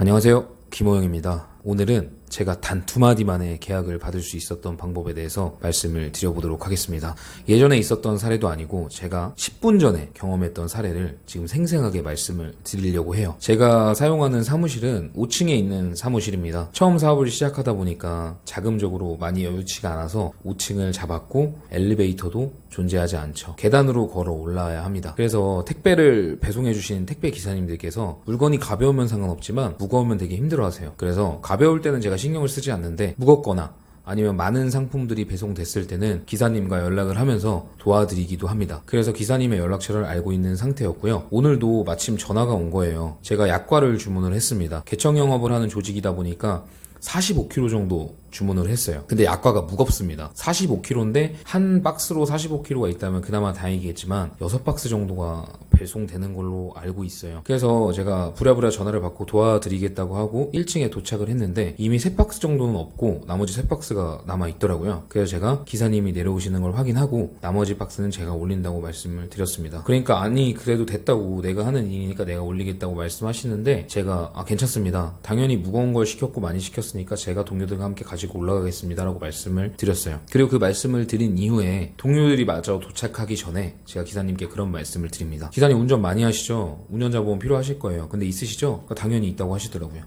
안녕하세요. 김호영입니다. 오늘은 제가 단 2마디 만에 계약을 받을 수 있었던 방법에 대해서 말씀을 드려보도록 하겠습니다. 예전에 있었던 사례도 아니고 제가 10분 전에 경험했던 사례를 지금 생생하게 말씀을 드리려고 해요. 제가 사용하는 사무실은 5층에 있는 사무실입니다. 처음 사업을 시작하다 보니까 자금적으로 많이 여유치가 않아서 5층을 잡았고 엘리베이터도 존재하지 않죠. 계단으로 걸어 올라와야 합니다. 그래서 택배를 배송해 주신 택배 기사님들께서 물건이 가벼우면 상관없지만 무거우면 되게 힘들어하세요. 그래서 가벼울 때는 제가 신경을 쓰지 않는데 무겁거나 아니면 많은 상품들이 배송됐을 때는 기사님과 연락을 하면서 도와드리기도 합니다. 그래서 기사님의 연락처를 알고 있는 상태였고요. 오늘도 마침 전화가 온 거예요. 제가 약과를 주문을 했습니다. 개청 영업을 하는 조직이다 보니까 45kg 정도 주문을 했어요. 근데 약과가 무겁습니다. 45kg인데 한 박스로 45kg가 있다면 그나마 다행이겠지만 6박스 정도가 배송되는 걸로 알고 있어요. 그래서 제가 부랴부랴 전화를 받고 도와드리겠다고 하고 1층에 도착을 했는데 이미 3박스 정도는 없고 나머지 3박스가 남아있더라고요. 그래서 제가 기사님이 내려오시는 걸 확인하고 나머지 박스는 제가 올린다고 말씀을 드렸습니다. 그러니까 아니 그래도 됐다고, 내가 하는 일이니까 내가 올리겠다고 말씀하시는데 제가 괜찮습니다. 당연히 무거운 걸 시켰고 많이 시켰으니까 제가 동료들과 함께 가지고 올라가겠습니다 라고 말씀을 드렸어요. 그리고 그 말씀을 드린 이후에 동료들이 마저 도착하기 전에 제가 기사님께 그런 말씀을 드립니다. 기사님 운전 많이 하시죠? 운전자 보험 필요하실 거예요. 근데 있으시죠? 당연히 있다고 하시더라고요.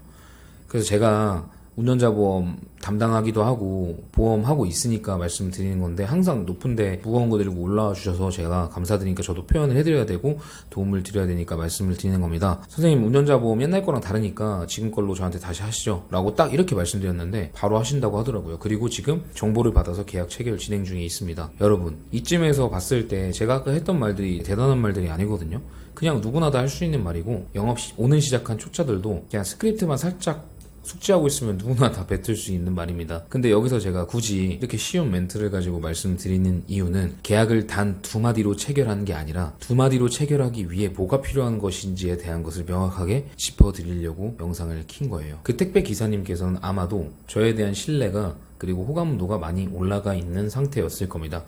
그래서 제가 운전자 보험 담당하기도 하고 보험하고 있으니까 말씀드리는 건데 항상 높은데 무거운 거 들고 올라와 주셔서 제가 감사드리니까 저도 표현을 해드려야 되고 도움을 드려야 되니까 말씀을 드리는 겁니다. 선생님 운전자 보험 옛날 거랑 다르니까 지금 걸로 저한테 다시 하시죠 라고 딱 이렇게 말씀드렸는데 바로 하신다고 하더라고요. 그리고 지금 정보를 받아서 계약 체결 진행 중에 있습니다. 여러분 이쯤에서 봤을 때 제가 아까 했던 말들이 대단한 말들이 아니거든요. 그냥 누구나 다 할 수 있는 말이고 영업 오늘 시작한 초짜들도 그냥 스크립트만 살짝 숙지하고 있으면 누구나 다 뱉을 수 있는 말입니다. 근데 여기서 제가 굳이 이렇게 쉬운 멘트를 가지고 말씀드리는 이유는 계약을 단 2마디로 체결하는 게 아니라 2마디로 체결하기 위해 뭐가 필요한 것인지에 대한 것을 명확하게 짚어드리려고 영상을 킨 거예요. 그 택배 기사님께서는 아마도 저에 대한 신뢰가 그리고 호감도가 많이 올라가 있는 상태였을 겁니다.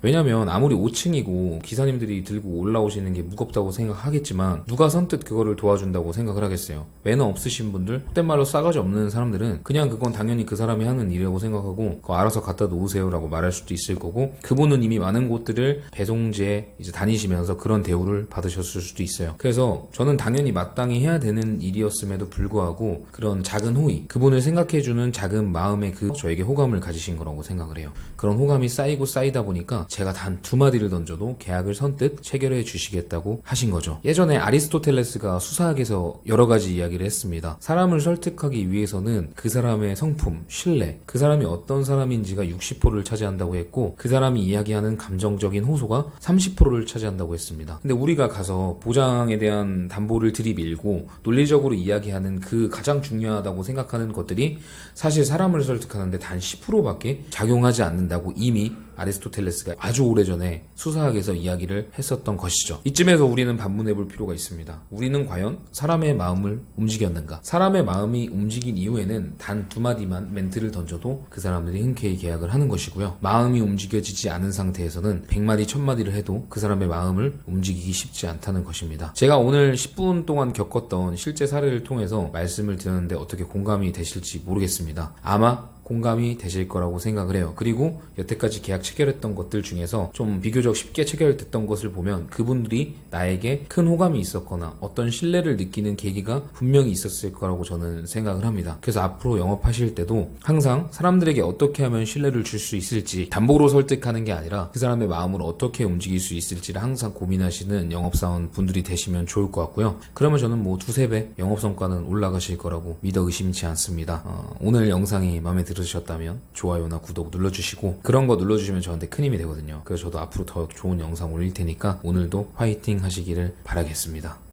왜냐면 아무리 5층이고 기사님들이 들고 올라오시는 게 무겁다고 생각하겠지만 누가 선뜻 그거를 도와준다고 생각을 하겠어요. 매너 없으신 분들, 그땐 말로 싸가지 없는 사람들은 그냥 그건 당연히 그 사람이 하는 일이라고 생각하고 그거 알아서 갖다 놓으세요 라고 말할 수도 있을 거고, 그분은 이미 많은 곳들을 배송지에 이제 다니시면서 그런 대우를 받으셨을 수도 있어요. 그래서 저는 당연히 마땅히 해야 되는 일이었음에도 불구하고 그런 작은 호의, 그분을 생각해주는 작은 마음의 저에게 호감을 가지신 거라고 생각을 해요. 그런 호감이 쌓이고 쌓이다 보니까 제가 단 2마디를 던져도 계약을 선뜻 체결해 주시겠다고 하신 거죠. 예전에 아리스토텔레스가 수사학에서 여러 가지 이야기를 했습니다. 사람을 설득하기 위해서는 그 사람의 성품, 신뢰, 그 사람이 어떤 사람인지가 60%를 차지한다고 했고 그 사람이 이야기하는 감정적인 호소가 30%를 차지한다고 했습니다. 근데 우리가 가서 보장에 대한 담보를 들이밀고 논리적으로 이야기하는 그 가장 중요하다고 생각하는 것들이 사실 사람을 설득하는데 단 10%밖에 작용하지 않는다고 이미 아리스토텔레스가 아주 오래전에 수사학에서 이야기를 했었던 것이죠. 이쯤에서 우리는 반문해 볼 필요가 있습니다. 우리는 과연 사람의 마음을 움직였는가? 사람의 마음이 움직인 이후에는 단 2마디만 멘트를 던져도 그 사람들이 흔쾌히 계약을 하는 것이고요. 마음이 움직여지지 않은 상태에서는 100마디 1000마디를 해도 그 사람의 마음을 움직이기 쉽지 않다는 것입니다. 제가 오늘 10분 동안 겪었던 실제 사례를 통해서 말씀을 드렸는데 어떻게 공감이 되실지 모르겠습니다. 아마 공감이 되실 거라고 생각을 해요. 그리고 여태까지 계약 체결했던 것들 중에서 좀 비교적 쉽게 체결됐던 것을 보면 그분들이 나에게 큰 호감이 있었거나 어떤 신뢰를 느끼는 계기가 분명히 있었을 거라고 저는 생각을 합니다. 그래서 앞으로 영업하실 때도 항상 사람들에게 어떻게 하면 신뢰를 줄 수 있을지, 담보로 설득하는 게 아니라 그 사람의 마음을 어떻게 움직일 수 있을지를 항상 고민하시는 영업사원 분들이 되시면 좋을 것 같고요. 그러면 저는 2~3배 영업성과는 올라가실 거라고 믿어 의심치 않습니다. 오늘 영상이 마음에 들으셨다면 좋아요나 구독 눌러주시고 그런 거 눌러주시면 저한테 큰 힘이 되거든요. 그래서 저도 앞으로 더 좋은 영상 올릴 테니까 오늘도 화이팅 하시기를 바라겠습니다.